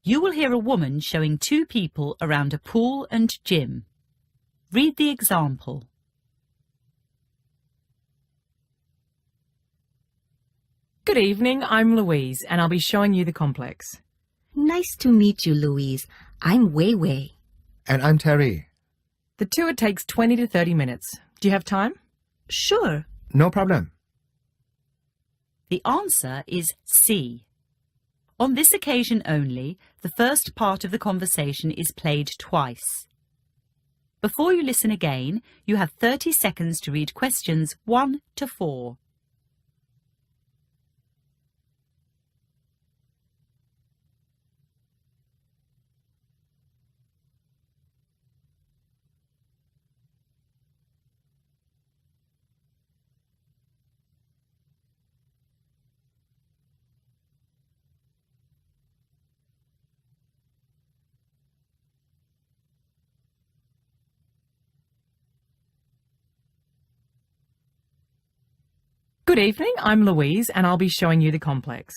You will hear a woman showing two people around a pool and gym. Read the example. Good evening, I'm Louise and I'll be showing you the complex. Nice to meet you, Louise. I'm Wei Wei. And I'm Terry. The tour takes 20 to 30 minutes. Do you have time? Sure. No problem. The answer is C. On this occasion only, the first part of the conversation is played twice. Before you listen again, you have 30 seconds to read questions 1 to 4. Good evening, I'm Louise and I'll be showing you the complex.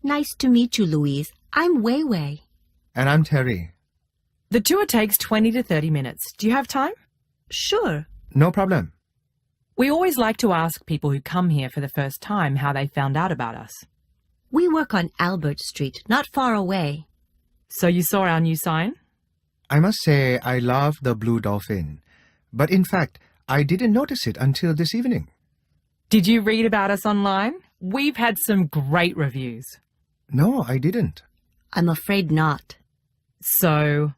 Nice to meet you, Louise. I'm Wei Wei. And I'm Terry. The tour takes 20 to 30 minutes. Do you have time? Sure. No problem. We always like to ask people who come here for the first time how they found out about us. We work on Albert Street, not far away. So you saw our new sign? I must say I love the blue dolphin. But in fact, I didn't notice it until this evening. Did you read about us online? We've had some great reviews. No, I didn't. I'm afraid not. So,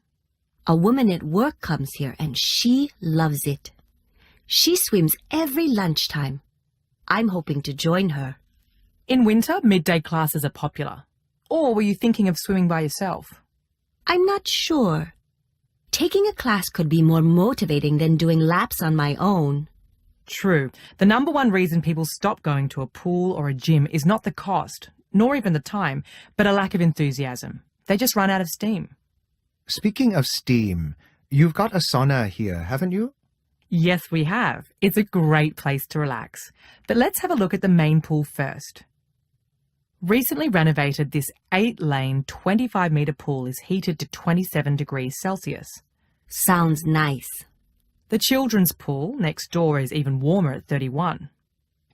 A woman at work comes here and she loves it. She swims every lunchtime. I'm hoping to join her. in winter, midday classes are popular. Or were you thinking of swimming by yourself? I'm not sure. Taking a class could be more motivating than doing laps on my own. True. The number one reason people stop going to a pool or a gym is not the cost, nor even the time, but a lack of enthusiasm. They just run out of steam. Speaking of steam, you've got a sauna here, haven't you? Yes, we have. It's a great place to relax. But let's have a look at the main pool first. Recently renovated, this 8-lane, 25-metre pool is heated to 27 degrees Celsius. Sounds nice. The children's pool next door is even warmer at 31.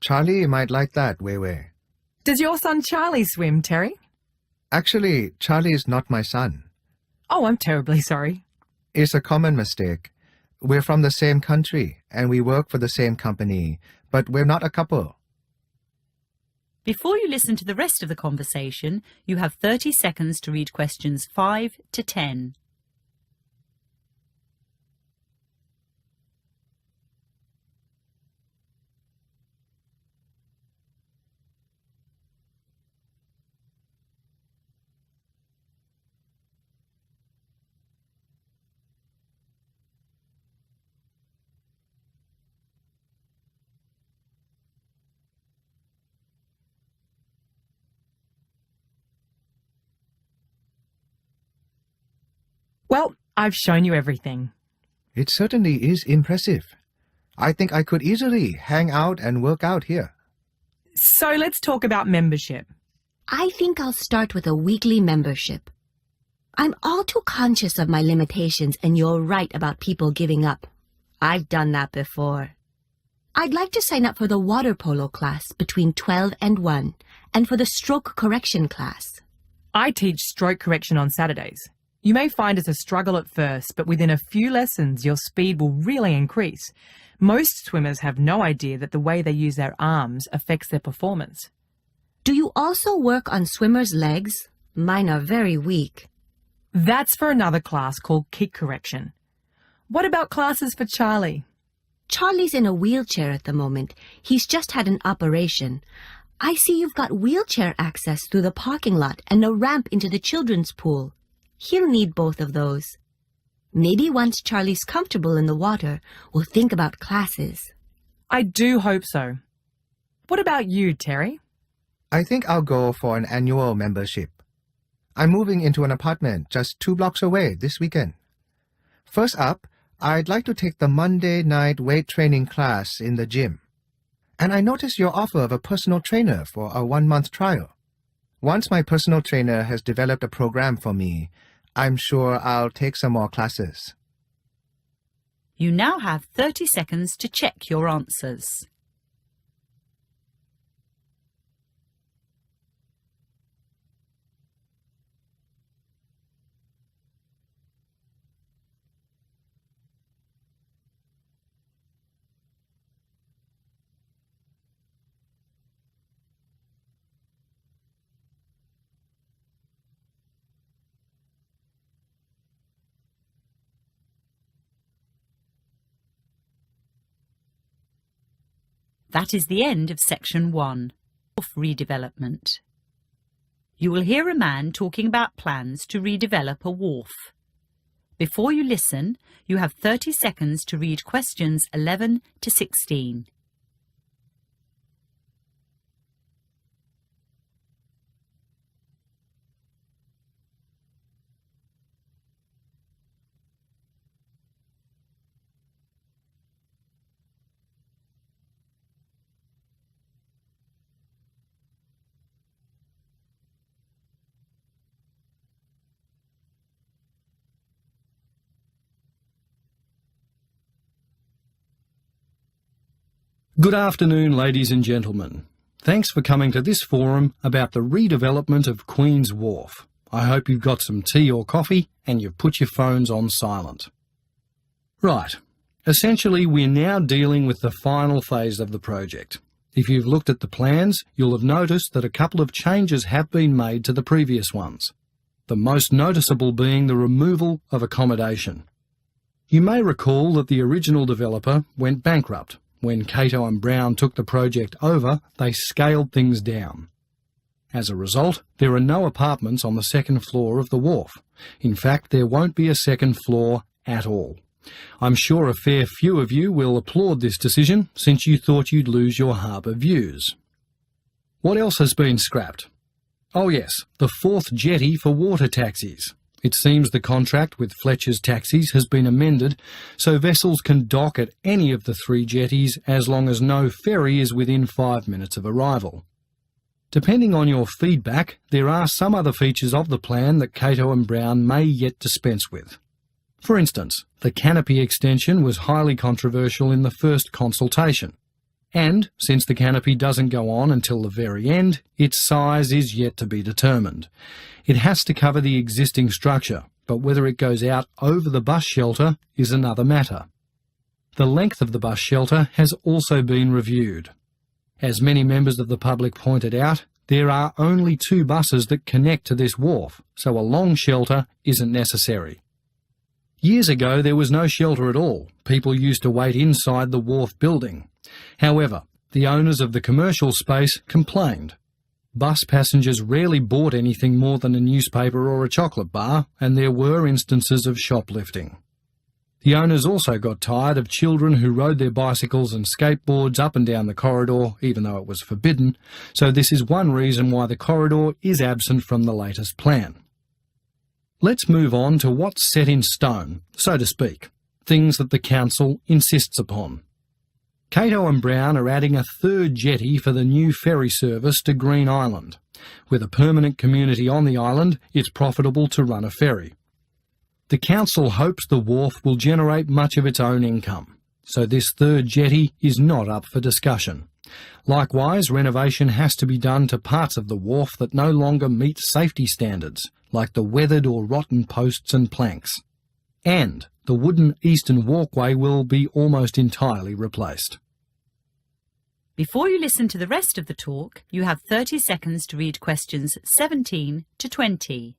Charlie might like that, Wei Wei. Does your son Charlie swim, Terry? Actually, Charlie is not my son. Oh, I'm terribly sorry. It's a common mistake. We're from the same country and we work for the same company, but we're not a couple. Before you listen to the rest of the conversation, you have 30 seconds to read questions 5 to 10. Well, I've shown you everything. It certainly is impressive. I think I could easily hang out and work out here. So let's talk about membership. I think I'll start with a weekly membership. I'm all too conscious of my limitations, and you're right about people giving up. I've done that before. I'd like to sign up for the water polo class between 12 and 1, and for the stroke correction class. I teach stroke correction on Saturdays. You may find it's a struggle at first, but within a few lessons, your speed will really increase. Most swimmers have no idea that the way they use their arms affects their performance. Do you also work on swimmers' legs? Mine are very weak. That's for another class called kick correction. What about classes for Charlie? Charlie's in a wheelchair at the moment. He's just had an operation. I see you've got wheelchair access through the parking lot and a ramp into the children's pool. He'll need both of those. Maybe once Charlie's comfortable in the water, we'll think about classes. I do hope so. What about you, Terry? I think I'll go for an annual membership. I'm moving into an apartment just 2 blocks away this weekend. First up, I'd like to take the Monday night weight training class in the gym. And I noticed your offer of a personal trainer for a 1-month trial. Once my personal trainer has developed a program for me, I'm sure I'll take some more classes. You now have 30 seconds to check your answers. That is the end of Section 1, Wharf Redevelopment. You will hear a man talking about plans to redevelop a wharf. Before you listen, you have 30 seconds to read questions 11 to 16. Good afternoon, ladies and gentlemen. Thanks for coming to this forum about the redevelopment of Queen's Wharf. I hope you've got some tea or coffee and you've put your phones on silent. Right. Essentially, we're now dealing with the final phase of the project. If you've looked at the plans, you'll have noticed that a couple of changes have been made to the previous ones, the most noticeable being the removal of accommodation. You may recall that the original developer went bankrupt. When Cato and Brown took the project over, they scaled things down. As a result, there are no apartments on the second floor of the wharf. In fact, there won't be a second floor at all. I'm sure a fair few of you will applaud this decision, since you thought you'd lose your harbour views. What else has been scrapped? Oh yes, the fourth jetty for water taxis. It seems the contract with Fletcher's Taxis has been amended so vessels can dock at any of the 3 jetties as long as no ferry is within 5 minutes of arrival. Depending on your feedback, there are some other features of the plan that Cato and Brown may yet dispense with. For instance, the canopy extension was highly controversial in the first consultation, and since the canopy doesn't go on until the very end, its size is yet to be determined. It has to cover the existing structure, but whether it goes out over the bus shelter is another matter. The length of the bus shelter has also been reviewed. As many members of the public pointed out, there are only 2 buses that connect to this wharf, so a long shelter isn't necessary. Years ago there was no shelter at all. People used to wait inside the wharf building. However, the owners of the commercial space complained. Bus passengers rarely bought anything more than a newspaper or a chocolate bar, and there were instances of shoplifting. The owners also got tired of children who rode their bicycles and skateboards up and down the corridor, even though it was forbidden, so this is one reason why the corridor is absent from the latest plan. Let's move on to what's set in stone, so to speak, things that the Council insists upon. Cato and Brown are adding a 3rd jetty for the new ferry service to Green Island. With a permanent community on the island, it's profitable to run a ferry. The Council hopes the wharf will generate much of its own income, so this 3rd jetty is not up for discussion. Likewise, renovation has to be done to parts of the wharf that no longer meet safety standards, like the weathered or rotten posts and planks. And the wooden eastern walkway will be almost entirely replaced. Before you listen to the rest of the talk, you have 30 seconds to read questions 17 to 20.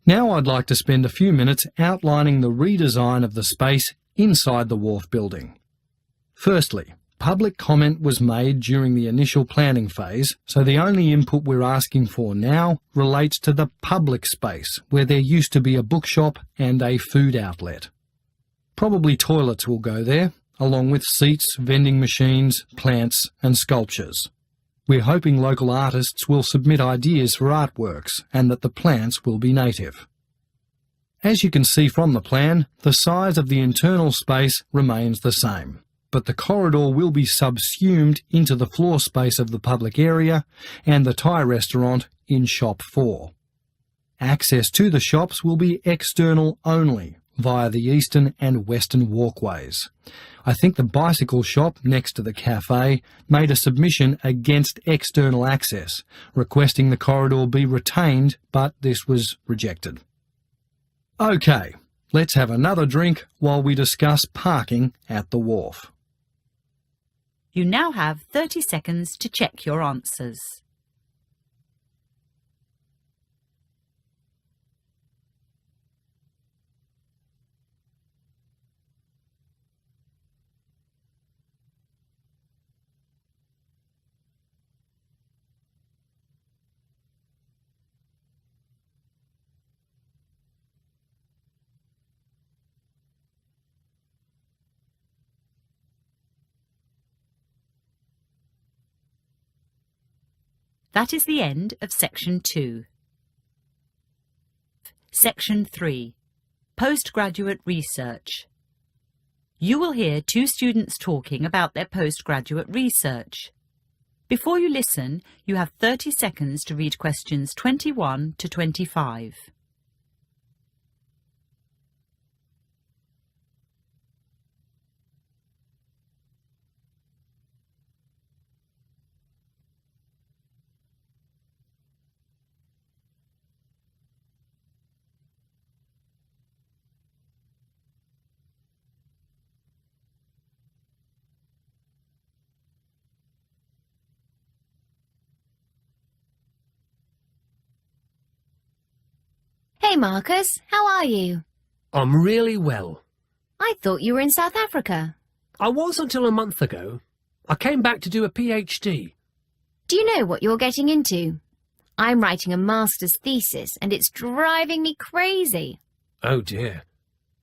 Now I'd like to spend a few minutes outlining the redesign of the space inside the wharf building. Firstly, Public comment was made during the initial planning phase, so the only input we're asking for now relates to the public space where there used to be a bookshop and a food outlet. Probably toilets will go there, along with seats, vending machines, plants and sculptures. We're hoping local artists will submit ideas for artworks and that the plants will be native. As you can see from the plan, the size of the internal space remains the same, but the corridor will be subsumed into the floor space of the public area and the Thai restaurant in Shop 4. Access to the shops will be external only, via the eastern and western walkways. I think the bicycle shop next to the cafe made a submission against external access, requesting the corridor be retained, but this was rejected. OK, let's have another drink while we discuss parking at the wharf. You now have 30 seconds to check your answers. That is the end of Section 2. Section 3. Postgraduate Research. You will hear two students talking about their postgraduate research. Before you listen, you have 30 seconds to read questions 21 to 25. Hey Marcus, how are you? I'm really well. I thought you were in South Africa. I was until a month ago. I came back to do a PhD. Do you know what you're getting into? I'm writing a master's thesis and it's driving me crazy. Oh dear.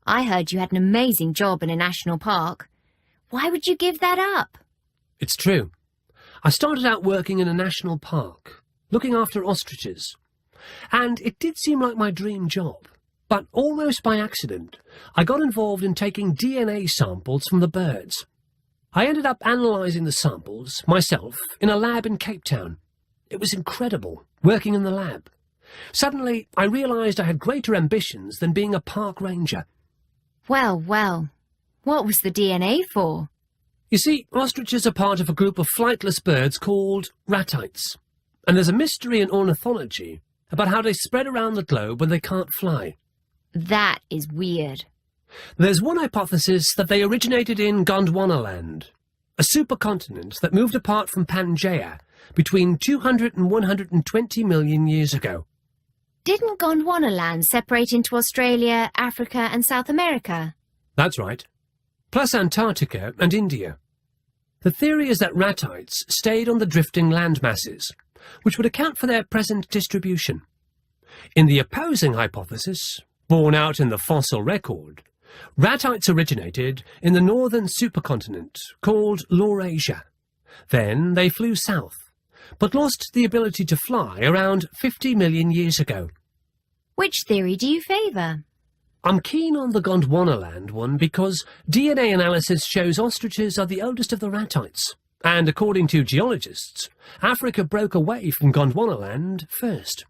I heard you had an amazing job in a national park. Why would you give that up? It's true. I started out working in a national park, looking after ostriches. And it did seem like my dream job. But almost by accident, I got involved in taking DNA samples from the birds. I ended up analysing the samples myself in a lab in Cape Town. It was incredible, working in the lab. Suddenly, I realised I had greater ambitions than being a park ranger. Well, well. What was the DNA for? You see, ostriches are part of a group of flightless birds called ratites. And there's a mystery in ornithology about how they spread around the globe when they can't fly. That is weird. There's one hypothesis that they originated in Gondwanaland, a supercontinent that moved apart from Pangaea between 200 and 120 million years ago. Didn't Gondwanaland separate into Australia, Africa and South America? That's right. Plus Antarctica and India. The theory is that ratites stayed on the drifting land masses, which would account for their present distribution. In the opposing hypothesis, borne out in the fossil record, ratites originated in the northern supercontinent called Laurasia. Then they flew south, but lost the ability to fly around 50 million years ago. Which theory do you favour? I'm keen on the Gondwanaland one because DNA analysis shows ostriches are the oldest of the ratites. And according to geologists, Africa broke away from Gondwanaland first.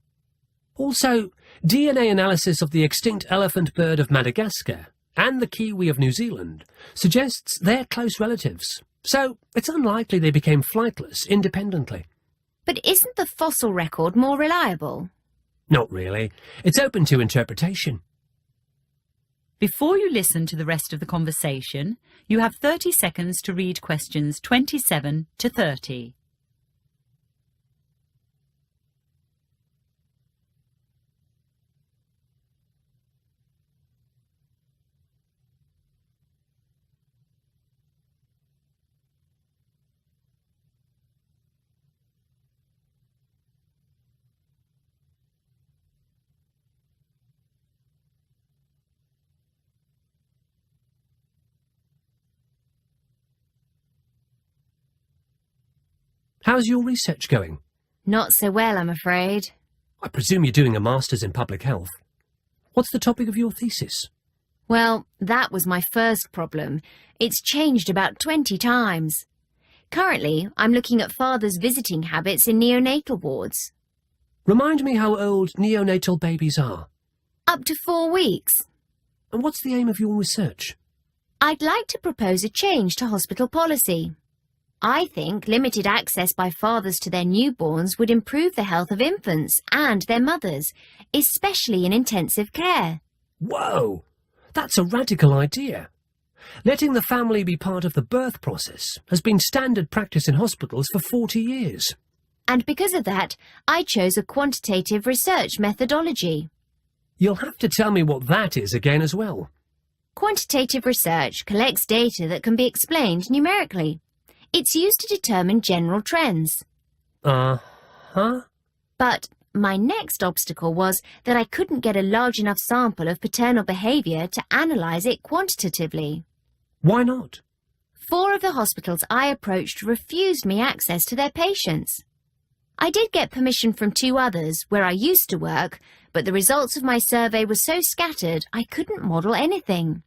Also, DNA analysis of the extinct elephant bird of Madagascar and the kiwi of New Zealand suggests they're close relatives, so it's unlikely they became flightless independently. But isn't the fossil record more reliable? Not really. It's open to interpretation. Before you listen to the rest of the conversation, you have 30 seconds to read questions 27 to 30. How's your research going? Not so well, I'm afraid. I presume you're doing a Master's in Public Health. What's the topic of your thesis? Well, that was my first problem. It's changed about 20 times. Currently, I'm looking at fathers' visiting habits in neonatal wards. Remind me how old neonatal babies are. Up to 4 weeks. And what's the aim of your research? I'd like to propose a change to hospital policy. I think limited access by fathers to their newborns would improve the health of infants and their mothers, especially in intensive care. Whoa! That's a radical idea. Letting the family be part of the birth process has been standard practice in hospitals for 40 years. And because of that, I chose a quantitative research methodology. You'll have to tell me what that is again as well. Quantitative research collects data that can be explained numerically. It's used to determine general trends. Uh-huh. But my next obstacle was that I couldn't get a large enough sample of paternal behaviour to analyse it quantitatively. Why not? 4 of the hospitals I approached refused me access to their patients. I did get permission from 2 others where I used to work, but the results of my survey were so scattered I couldn't model anything.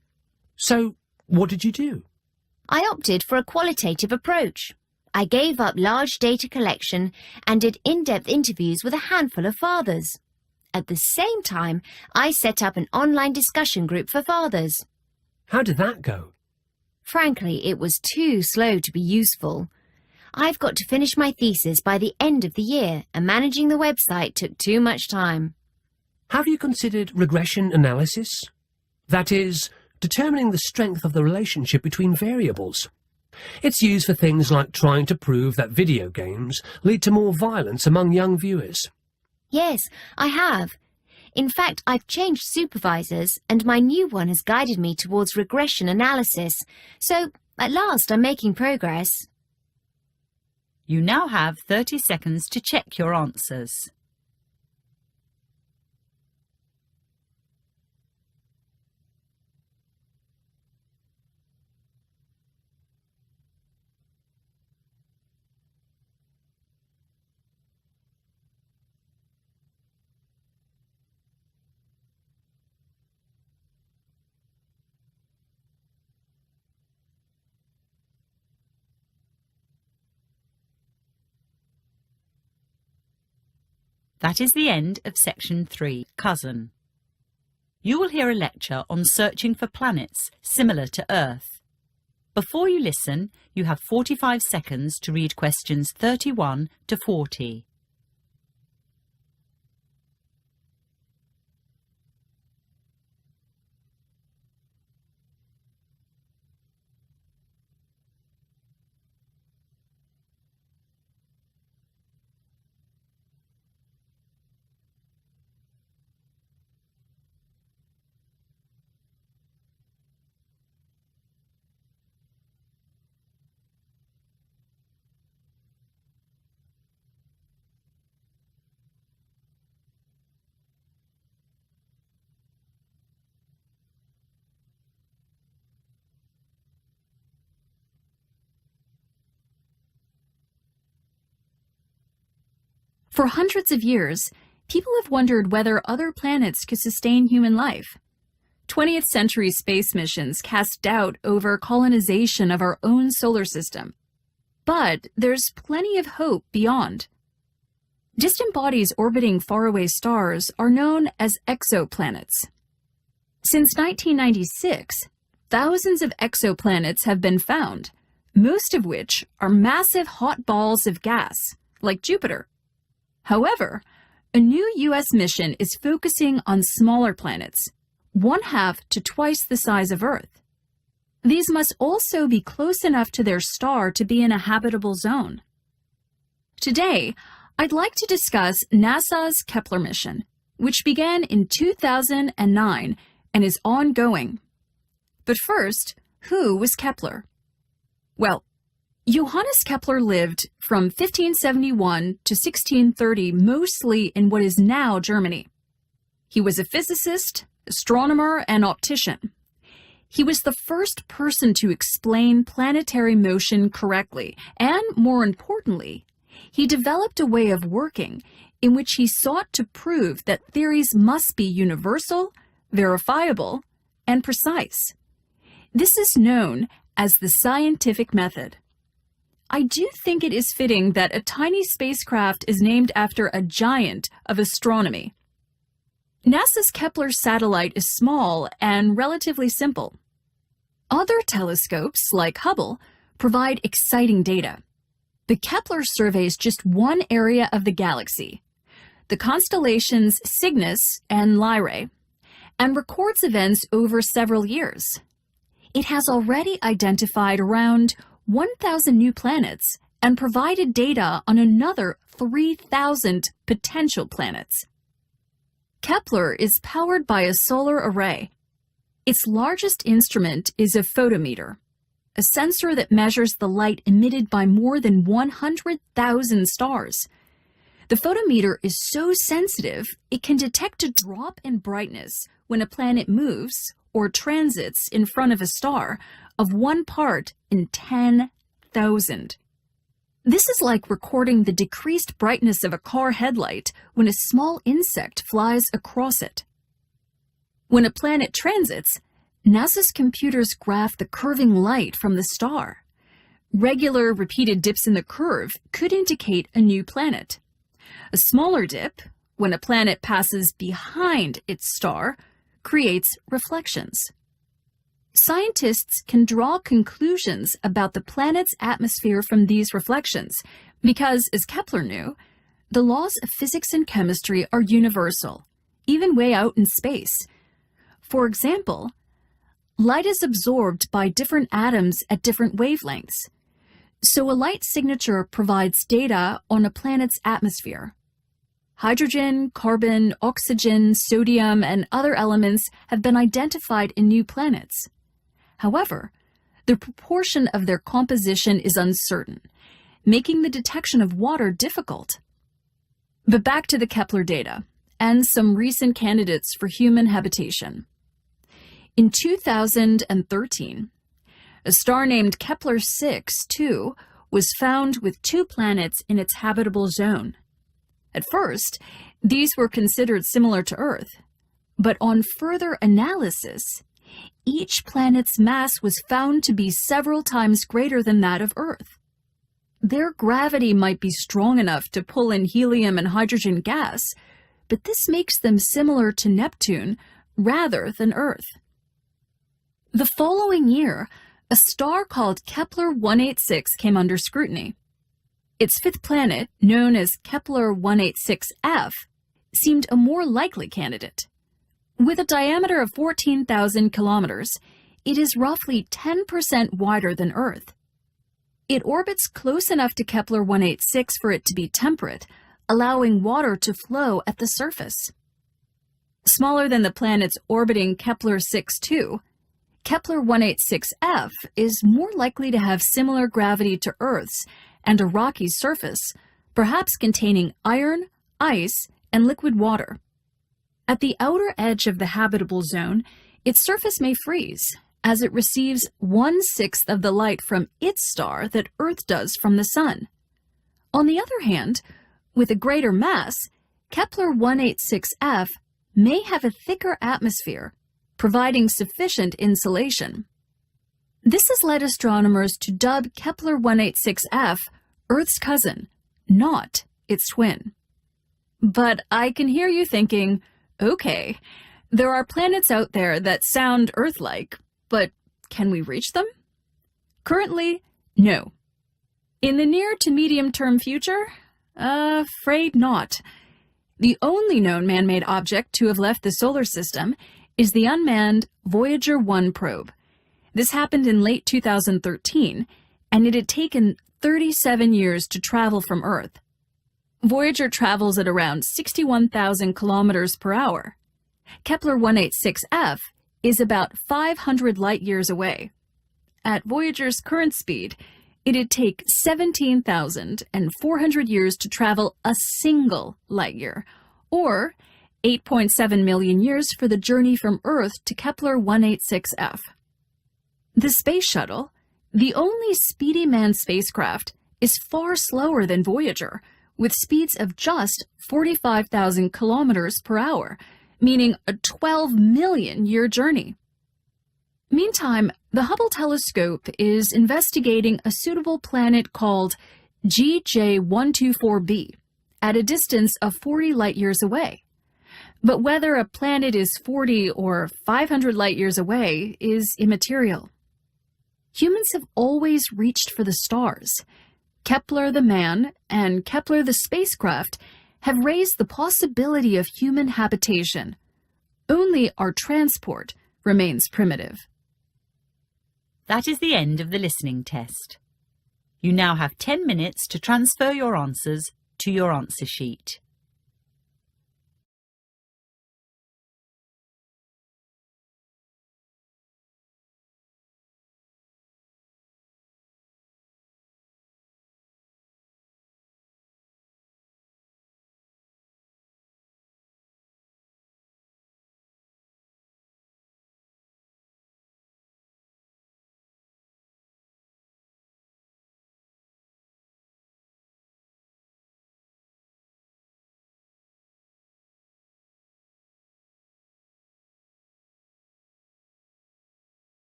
So, what did you do? I opted for a qualitative approach. I gave up large data collection and did in-depth interviews with a handful of fathers. At the same time, I set up an online discussion group for fathers. How did that go? Frankly, it was too slow to be useful. I've got to finish my thesis by the end of the year, and managing the website took too much time. Have you considered regression analysis? That is, determining the strength of the relationship between variables. It's used for things like trying to prove that video games lead to more violence among young viewers. Yes, I have. In fact, I've changed supervisors, and my new one has guided me towards regression analysis. So, at last, I'm making progress. You now have 30 seconds to check your answers. That is the end of section 3, Cousin. You will hear a lecture on searching for planets similar to Earth. Before you listen, you have 45 seconds to read questions 31 to 40. For hundreds of years, people have wondered whether other planets could sustain human life. 20th century space missions cast doubt over colonization of our own solar system. But there's plenty of hope beyond. Distant bodies orbiting faraway stars are known as exoplanets. Since 1996, thousands of exoplanets have been found, most of which are massive hot balls of gas, like Jupiter. However, a new U.S. mission is focusing on smaller planets, 1/2 to twice the size of Earth. These must also be close enough to their star to be in a habitable zone. Today, I'd like to discuss NASA's Kepler mission, which began in 2009 and is ongoing. But first, who was Kepler? Well, Johannes Kepler lived from 1571 to 1630, mostly in what is now Germany. He was a physicist, astronomer, and optician. He was the first person to explain planetary motion correctly, and more importantly, He developed a way of working in which he sought to prove that theories must be universal, verifiable, and precise. This is known as the scientific method. I do think it is fitting that a tiny spacecraft is named after a giant of astronomy. NASA's Kepler satellite is small and relatively simple. Other telescopes, like Hubble, provide exciting data. But Kepler surveys just one area of the galaxy, the constellations Cygnus and Lyrae, and records events over several years. It has already identified around 1,000 new planets and provided data on another 3,000 potential planets. Kepler is powered by a solar array. Its largest instrument is a photometer, a sensor that measures the light emitted by more than 100,000 stars. The photometer is so sensitive it can detect a drop in brightness when a planet moves or transits in front of a star of 1 part in 10,000. This is like recording the decreased brightness of a car headlight when a small insect flies across it. When a planet transits, NASA's computers graph the curving light from the star. Regular, repeated dips in the curve could indicate a new planet. A smaller dip, when a planet passes behind its star, creates reflections. Scientists can draw conclusions about the planet's atmosphere from these reflections because, as Kepler knew, the laws of physics and chemistry are universal, even way out in space. For example, light is absorbed by different atoms at different wavelengths, so a light signature provides data on a planet's atmosphere. Hydrogen, carbon, oxygen, sodium, and other elements have been identified in new planets. However, the proportion of their composition is uncertain, making the detection of water difficult. But back to the Kepler data and some recent candidates for human habitation. In 2013, a star named Kepler-6 was found with 2 planets in its habitable zone. At first, these were considered similar to Earth, but on further analysis, each planet's mass was found to be several times greater than that of Earth. Their gravity might be strong enough to pull in helium and hydrogen gas, but this makes them similar to Neptune rather than Earth. The following year, a star called Kepler-186 came under scrutiny. Its 5th planet, known as Kepler-186f, seemed a more likely candidate. With a diameter of 14,000 kilometers, it is roughly 10% wider than Earth. It orbits close enough to Kepler-186 for it to be temperate, allowing water to flow at the surface. Smaller than the planets orbiting Kepler-6 Kepler-186f is more likely to have similar gravity to Earth's and a rocky surface, perhaps containing iron, ice, and liquid water. At the outer edge of the habitable zone, its surface may freeze, as it receives 1/6 of the light from its star that Earth does from the Sun. On the other hand, with a greater mass, Kepler-186f may have a thicker atmosphere, providing sufficient insulation. This has led astronomers to dub Kepler-186f Earth's cousin, not its twin. But I can hear you thinking, okay, there are planets out there that sound Earth-like, but can we reach them? Currently, no. In the near to medium-term future, afraid not. The only known man-made object to have left the solar system is the unmanned Voyager 1 probe. This happened in late 2013, and it had taken 37 years to travel from Earth. Voyager travels at around 61,000 kilometers per hour. Kepler-186f is about 500 light-years away. At Voyager's current speed, it'd take 17,400 years to travel a single light-year, or 8.7 million years for the journey from Earth to Kepler-186f. The Space Shuttle, the only speedy manned spacecraft, is far slower than Voyager, with speeds of just 45,000 kilometers per hour, meaning a 12 million year journey. Meantime, the Hubble telescope is investigating a suitable planet called GJ124b at a distance of 40 light-years away. But whether a planet is 40 or 500 light-years away is immaterial. Humans have always reached for the stars. Kepler the man and Kepler the spacecraft have raised the possibility of human habitation. Only our transport remains primitive. That is the end of the listening test. You now have 10 minutes to transfer your answers to your answer sheet.